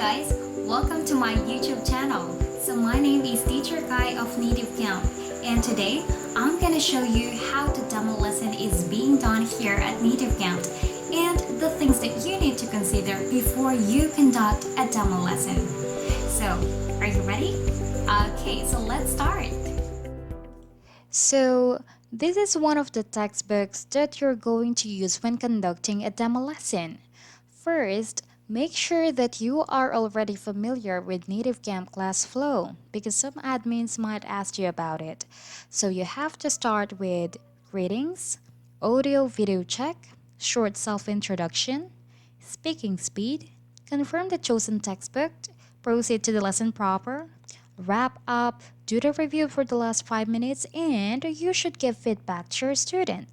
guys, welcome to my YouTube channel. So my name is Teacher Kai of NativeCamp, and today I'm gonna show you how the demo lesson is being done here at NativeCamp and the things that you need to consider before you conduct a demo lesson. So, are you ready? Okay, so let's start. So, this is one of the textbooks that you're going to use when conducting a demo lesson. First, make sure that you are already familiar with NativeCamp class flow because some admins might ask you about it. So you have to start with greetings, audio video check, short self-introduction, speaking speed, confirm the chosen textbook, proceed to the lesson proper, wrap up, do the review for the last 5 minutes, and you should give feedback to your student.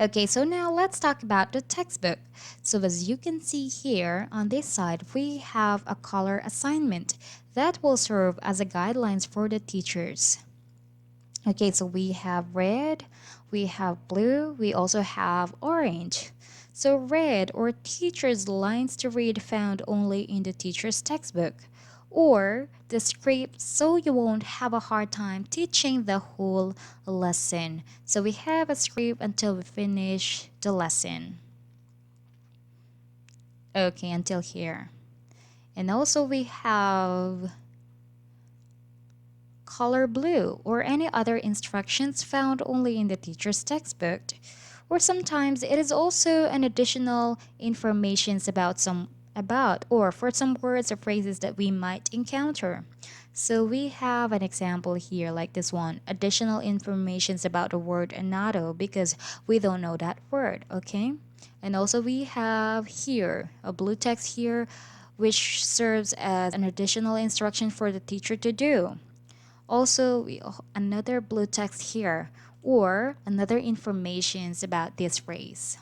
Okay, so now let's talk about the textbook. So as you can see here on this side, we have a color assignment that will serve as a guidelines for the teachers. Okay, so we have red, we have blue, we also have orange. So red or teacher's lines to read found only in the teacher's textbook, or the script so you won't have a hard time teaching the whole lesson. So we have a script until we finish the lesson. Okay, until here. And also we have color blue or any other instructions found only in the teacher's textbook. Or sometimes it is also an additional informations about or for some words or phrases that we might encounter. So we have an example here like this one, additional informations about the word natto because we don't know that word, okay? And also we have here a blue text here which serves as an additional instruction for the teacher to do. Also, another blue text here or another informations about this phrase.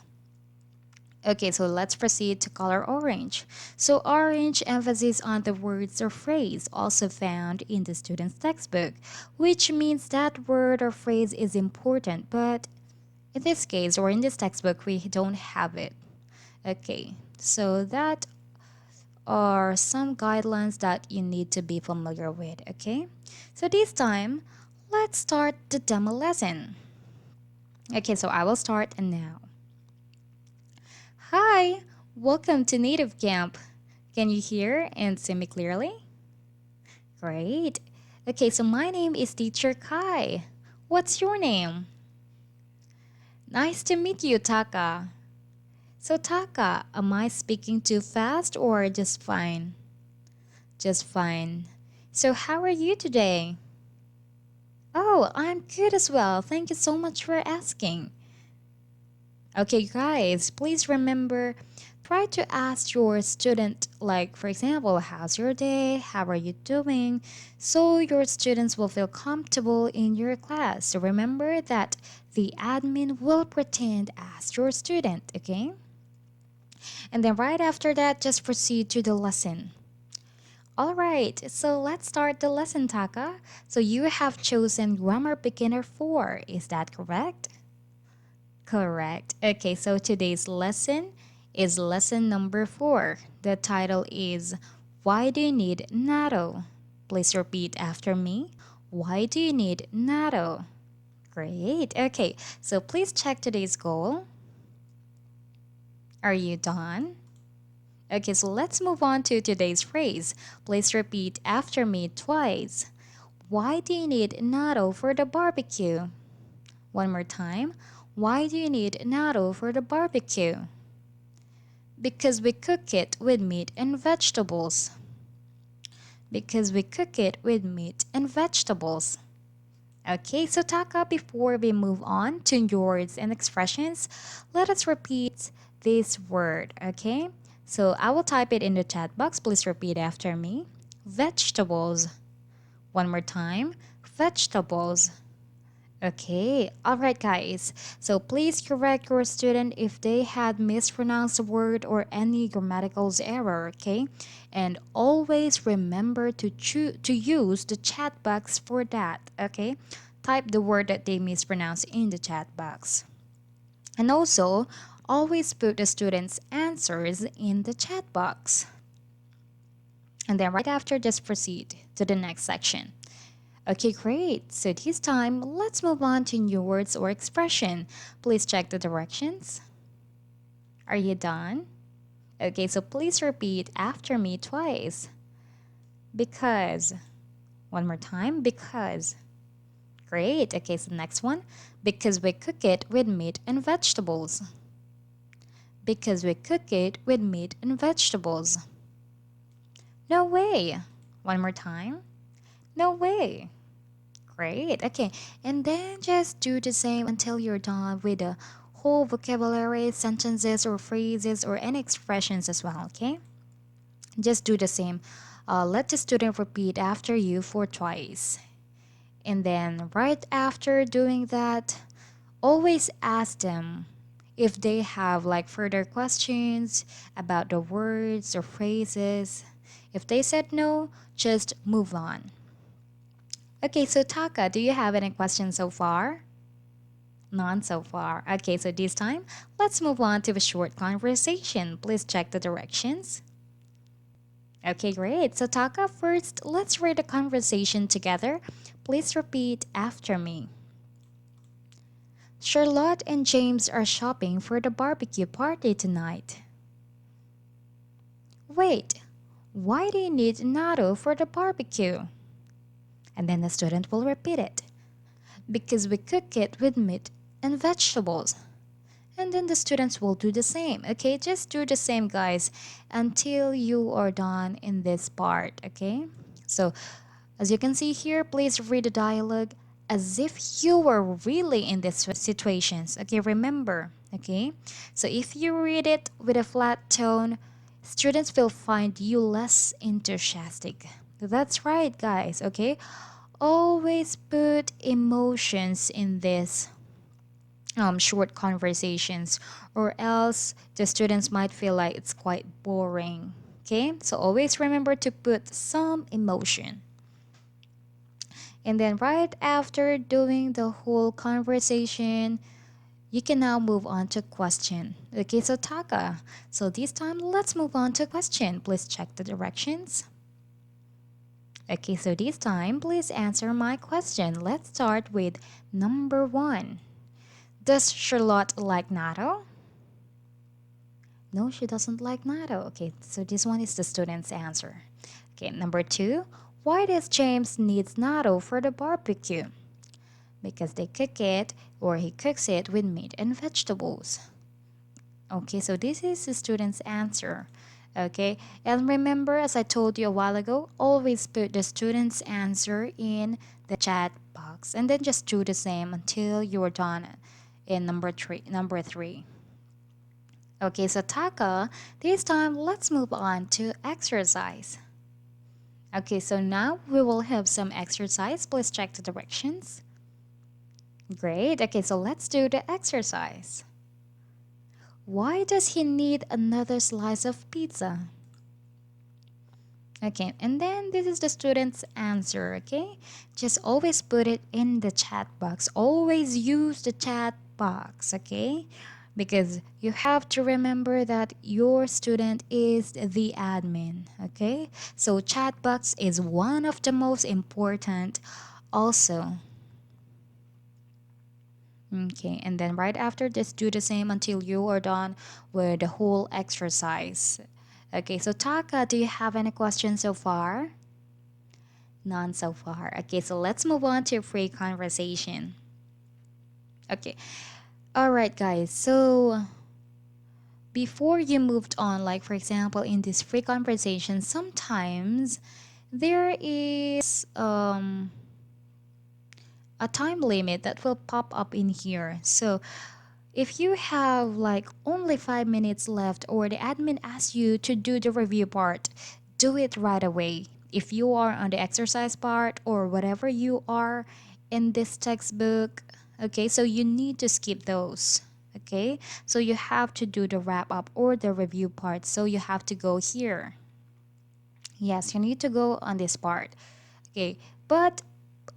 Okay, so let's proceed to color orange. So orange emphasis on the words or phrase also found in the student's textbook, which means that word or phrase is important, but in this case or in this textbook, we don't have it. Okay, so that are some guidelines that you need to be familiar with, okay? So this time, let's start the demo lesson. Okay, so I will start now. Hi, welcome to NativeCamp. Can you hear and see me clearly? Great. Okay, so my name is Teacher Kai. What's your name? Nice to meet you, Taka. So Taka, am I speaking too fast or just fine? Just fine. So how are you today? Oh, I'm good as well. Thank you so much for asking. Okay, guys, please remember, try to ask your student, like, for example, how's your day? How are you doing? So your students will feel comfortable in your class. So remember that the admin will pretend as your student, okay? And then right after that, just proceed to the lesson. Alright, so let's start the lesson, Taka. So you have chosen Grammar Beginner 4, is that correct? Correct. Okay, so today's lesson is lesson number 4. The title is Why Do You Need natto? Please repeat after me. Why do you need natto? Great. Okay, so please check today's goal. Are you done? Okay, so let's move on to today's phrase. Please repeat after me twice. Why do you need natto for the barbecue? One more time. Why do you need natto for the barbecue? Because we cook it with meat and vegetables. Because we cook it with meat and vegetables. Okay, so Taka, before we move on to words and expressions, let us repeat this word, okay? So I will type it in the chat box. Please repeat after me. Vegetables. One more time. Vegetables. Okay, alright guys. So please correct your student if they had mispronounced a word or any grammatical error, okay? And always remember to use the chat box for that, okay? Type the word that they mispronounced in the chat box. And also, always put the students' answers in the chat box. And then right after, just proceed to the next section. Okay, great. So this time, let's move on to new words or expression. Please check the directions. Are you done? Okay, so please repeat after me twice. Because. One more time. Because. Great. Okay, so next one. Because we cook it with meat and vegetables. Because we cook it with meat and vegetables. No way. One more time. No way. Great. Okay. And then just do the same until you're done with the whole vocabulary, sentences, or phrases, or any expressions as well. Okay. Just do the same. Let the student repeat after you for twice. And then right after doing that, always ask them if they have like further questions about the words or phrases. If they said no, just move on. Okay, so Taka, do you have any questions so far? None so far. Okay, so this time, let's move on to a short conversation. Please check the directions. Okay, great. So Taka, first, let's read the conversation together. Please repeat after me. Charlotte and James are shopping for the barbecue party tonight. Wait, why do you need natto for the barbecue? And then the student will repeat it. Because we cook it with meat and vegetables. And then the students will do the same. Okay, just do the same, guys, until you are done in this part. Okay, so as you can see here, please read the dialogue as if you were really in these situations. Okay, remember. Okay, so if you read it with a flat tone, students will find you less enthusiastic. That's right, guys. Okay, always put emotions in this short conversations, or else the students might feel like it's quite boring. Okay, so always remember to put some emotion. And then right after doing the whole conversation, you can now move on to question. Okay, so Taka, so this time let's move on to question. Please check the directions. Okay, so this time please answer my question. Let's start with number 1. Does Charlotte like natto? No, she doesn't like natto. Okay, so this one is the student's answer. Okay, number 2. Why does James need natto for the barbecue? Because they cook it, or he cooks it with meat and vegetables. Okay, so this is the student's answer. Okay, and remember, as I told you a while ago, always put the student's answer in the chat box, and then just do the same until you're done in number 3. Okay, so Taka, this time let's move on to exercise. Okay, so now we will have some exercise. Please check the directions. Great. Okay, so let's do the exercise. Why does he need another slice of pizza? Okay, and then this is the student's answer. Okay, just always put it in the chat box. Always use the chat box. Okay, because you have to remember that your student is the admin. Okay, so chat box is one of the most important also. Okay, and then right after, just do the same until you are done with the whole exercise. Okay, so Taka, do you have any questions so far? None so far. Okay, so let's move on to free conversation. Okay, all right, guys. So before you moved on, like for example, in this free conversation, sometimes there is a time limit that will pop up in here. So if you have like only 5 minutes left, or the admin asks you to do the review part, do it right away. If you are on the exercise part or whatever you are in this textbook, okay, so you need to skip those. Okay, so you have to do the wrap up or the review part. So you have to go here. Yes, you need to go on this part. Okay, but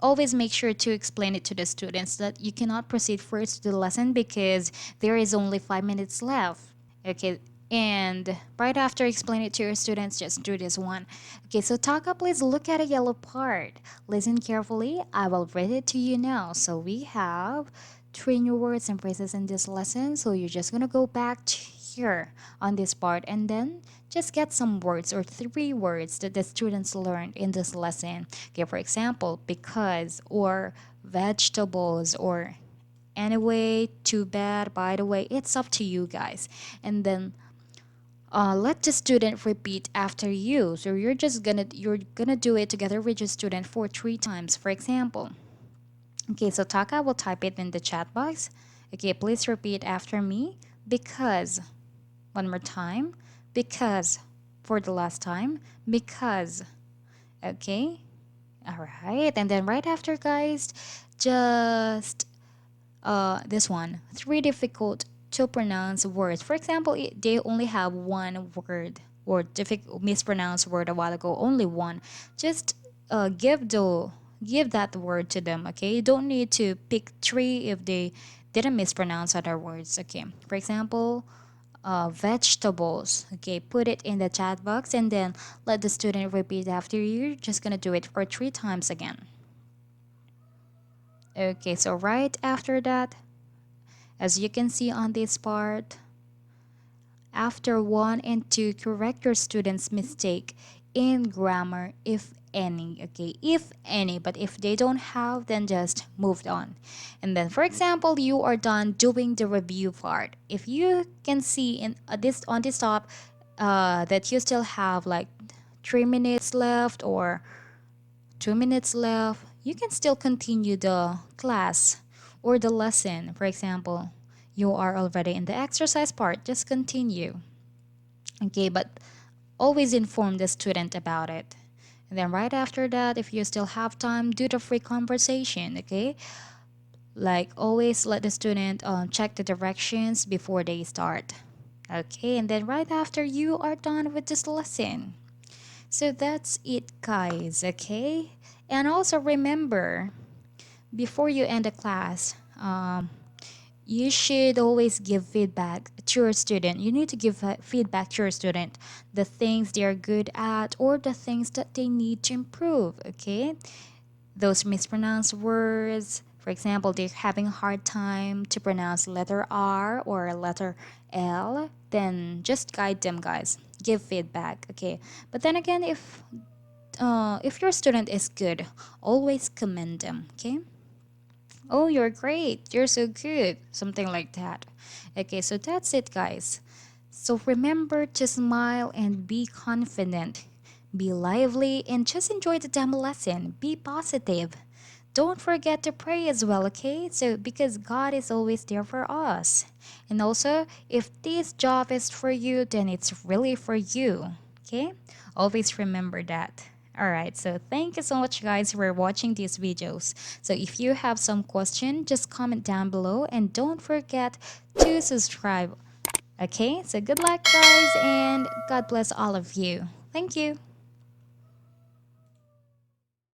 always make sure to explain it to the students that you cannot proceed first to the lesson because there is only 5 minutes left. Okay, And right after explain it to your students, just do this one. Okay, so Taka, please look at a yellow part. Listen carefully. I will read it to you now. So we have three new words and phrases in this lesson. So you're just gonna go back to here on this part and then just get some words or three words that the students learned in this lesson. Okay, for example, because or vegetables or anyway, too bad, by the way, it's up to you guys. And then let the student repeat after you. So you're gonna do it together with your student for three times. For example, okay, so Taka will type it in the chat box. Okay, please repeat after me. Because, one more time. Because, for the last time. Because, okay. All right, and then right after, guys, just this one, three difficult to pronounce words. For example, they only have one word or difficult mispronounced word a while ago, only one. Just give that word to them. Okay, you don't need to pick three if they didn't mispronounce other words. Okay, for example, vegetables. Okay, put it in the chat box and then let the student repeat after you. You're just gonna do it for three times again. Okay, so right after that, as you can see on this part, after 1 and 2, correct your student's mistake in grammar, if any. Okay, if any, but if they don't have, then just moved on. And then, for example, you are done doing the review part. If you can see in this on this top that you still have like 3 minutes left or 2 minutes left, you can still continue the class or the lesson. For example, you are already in the exercise part, just continue. Okay, but always inform the student about it. And then right after that, if you still have time, do the free conversation, okay? Like always let the student check the directions before they start. Okay, and then right after you are done with this lesson. So that's it, guys, okay? And also remember, before you end the class, you should always give feedback to your student. You need to give feedback to your student, the things they are good at or the things that they need to improve, okay? Those mispronounced words, for example, they're having a hard time to pronounce letter R or letter L, then just guide them, guys. Give feedback, okay? But then again, if your student is good, always commend them, okay? Oh, you're great. You're so good. Something like that. Okay, so that's it, guys. So remember to smile and be confident. Be lively and just enjoy the demo lesson. Be positive. Don't forget to pray as well, okay? So, because God is always there for us. And also, if this job is for you, then it's really for you, okay? Always remember that. All right, so thank you so much, guys, for watching these videos. So if you have some question, just comment down below and don't forget to subscribe. Okay, so good luck, guys, and God bless all of you. Thank you.